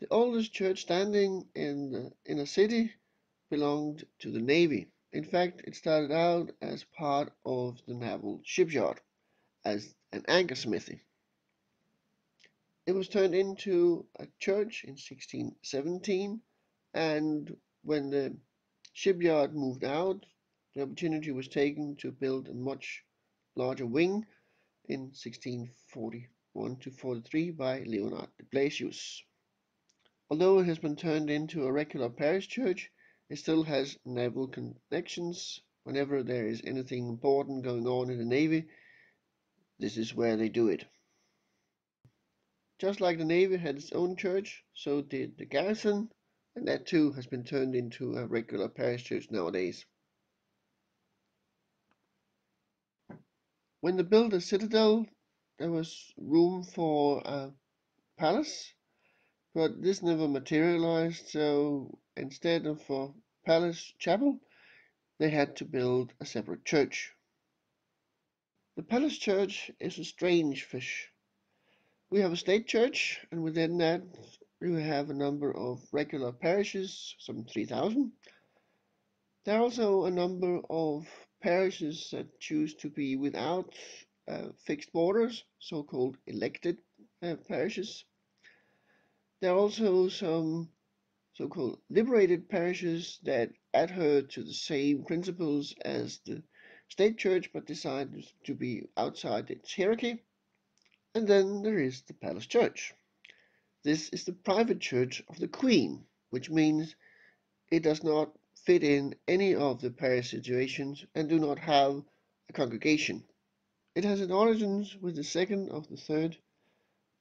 The oldest church standing in the inner city belonged to the Navy. In fact, it started out as part of the naval shipyard as an anchor smithy. It was turned into a church in 1617, and when the shipyard moved out, the opportunity was taken to build a much larger wing in 1641 to 43 by Leonard de Blasius. Although it has been turned into a regular parish church, it still has naval connections. Whenever there is anything important going on in the Navy, this is where they do it. Just like the Navy had its own church, so did the garrison, and that too has been turned into a regular parish church nowadays. When they built the citadel, there was room for a palace, but this never materialized, so instead of a palace chapel, they had to build a separate church. The palace church is a strange fish. We have a state church, and within that, we have a number of regular parishes, some 3,000. There are also a number of parishes that choose to be without fixed borders, so-called elected parishes. There are also some so-called liberated parishes that adhere to the same principles as the state church but decide to be outside its hierarchy. And then there is the palace church. This is the private church of the Queen, which means it does not fit in any of the parish situations and do not have a congregation. It has its origins with the second of the third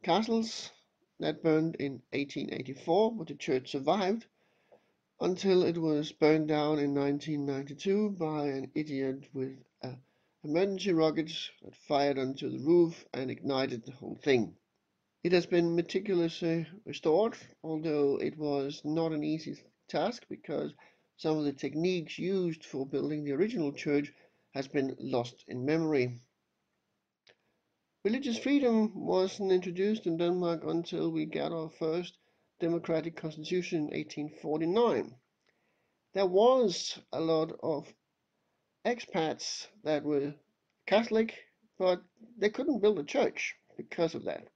castles that burned in 1884, but the church survived until it was burned down in 1992 by an idiot with an emergency rocket that fired onto the roof and ignited the whole thing. It has been meticulously restored, although it was not an easy task because some of the techniques used for building the original church has been lost in memory. Religious freedom wasn't introduced in Denmark until we got our first democratic constitution in 1849. There was a lot of expats that were Catholic, but they couldn't build a church because of that.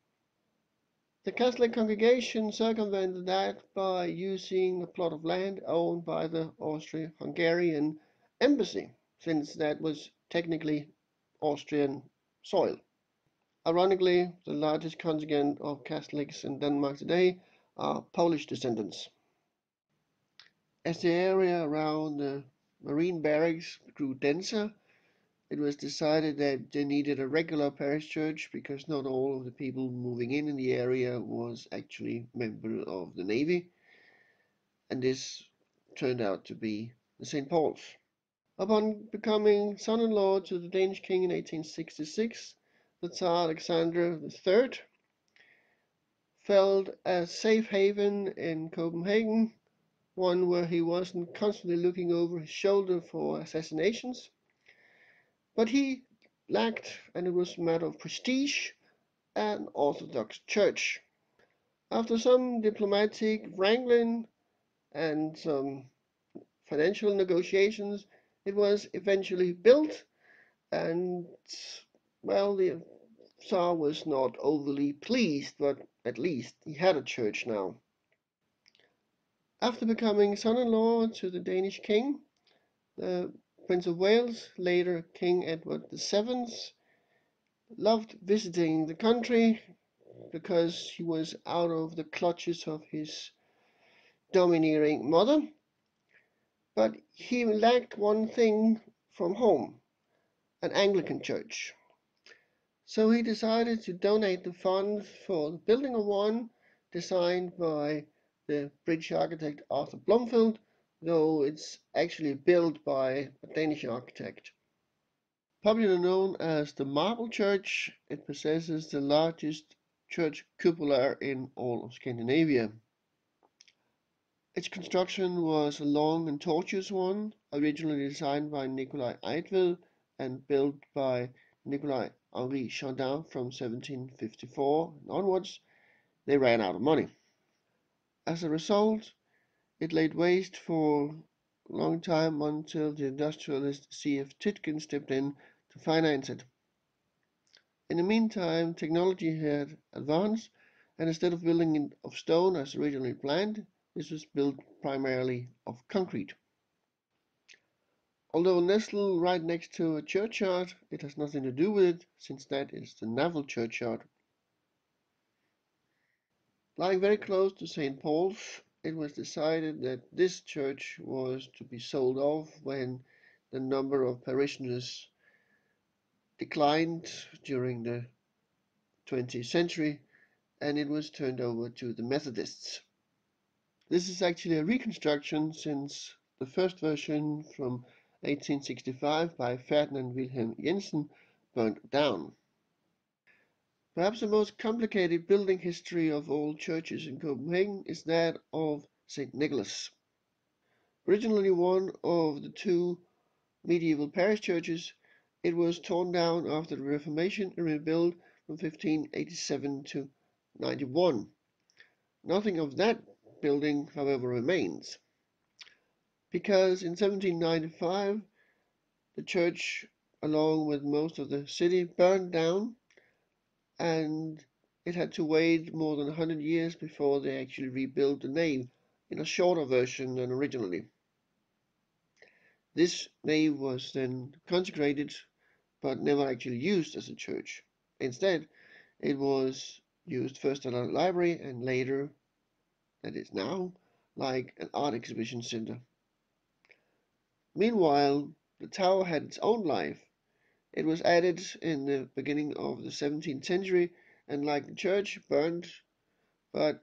The Catholic congregation circumvented that by using a plot of land owned by the Austro-Hungarian embassy, since that was technically Austrian soil. Ironically, the largest contingent of Catholics in Denmark today are Polish descendants. As the area around the Marine barracks grew denser, it was decided that they needed a regular parish church because not all of the people moving in the area was actually members of the Navy, and this turned out to be the St. Paul's. Upon becoming son-in-law to the Danish king in 1866, the Tsar Alexander III felt a safe haven in Copenhagen, one where he wasn't constantly looking over his shoulder for assassinations. But he lacked, and it was a matter of prestige, an Orthodox church. After some diplomatic wrangling and some financial negotiations, it was eventually built, and well, the Tsar was not overly pleased, but at least he had a church now. After becoming son-in-law to the Danish king, the Prince of Wales, later King Edward VII, loved visiting the country because he was out of the clutches of his domineering mother, but he lacked one thing from home, an Anglican church. So he decided to donate the funds for the building of one designed by the British architect Arthur Blomfield, though it's actually built by a Danish architect. Popularly known as the Marble Church, it possesses the largest church cupola in all of Scandinavia. Its construction was a long and tortuous one, originally designed by Nicolai Eigtved and built by Nicolai Henri Chandin from 1754 onwards. They ran out of money. As a result, it laid waste for a long time until the industrialist C.F. Titkin stepped in to finance it. In the meantime, technology had advanced, and instead of building it of stone as originally planned, this was built primarily of concrete. Although nestled right next to a churchyard, it has nothing to do with it, since that is the naval churchyard. Lying very close to St. Paul's, it was decided that this church was to be sold off when the number of parishioners declined during the 20th century, and it was turned over to the Methodists. This is actually a reconstruction, since the first version from 1865 by Ferdinand Wilhelm Jensen burned down. Perhaps the most complicated building history of all churches in Copenhagen is that of St. Nicholas. Originally one of the two medieval parish churches, it was torn down after the Reformation and rebuilt from 1587 to 91. Nothing of that building, however, remains, because in 1795 the church, along with most of the city, burned down, and it had to wait more than 100 years before they actually rebuilt the nave in a shorter version than originally. This nave was then consecrated but never actually used as a church. Instead, it was used first as a library and later, that is now, like an art exhibition center. Meanwhile, the tower had its own life. It was added in the beginning of the 17th century, and like the church, burned, but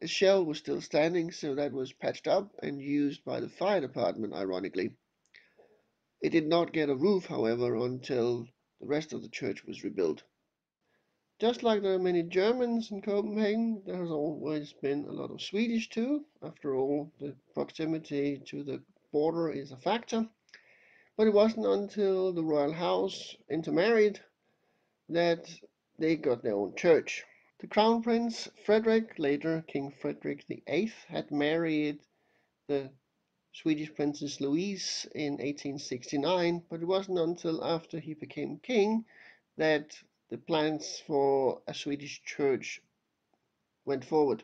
a shell was still standing, so that was patched up and used by the fire department, ironically. It did not get a roof, however, until the rest of the church was rebuilt. Just like there are many Germans in Copenhagen, there has always been a lot of Swedish too. After all, the proximity to the border is a factor. But it wasn't until the royal house intermarried that they got their own church. The Crown Prince Frederick, later King Frederick VIII, had married the Swedish Princess Louise in 1869, but it wasn't until after he became king that the plans for a Swedish church went forward.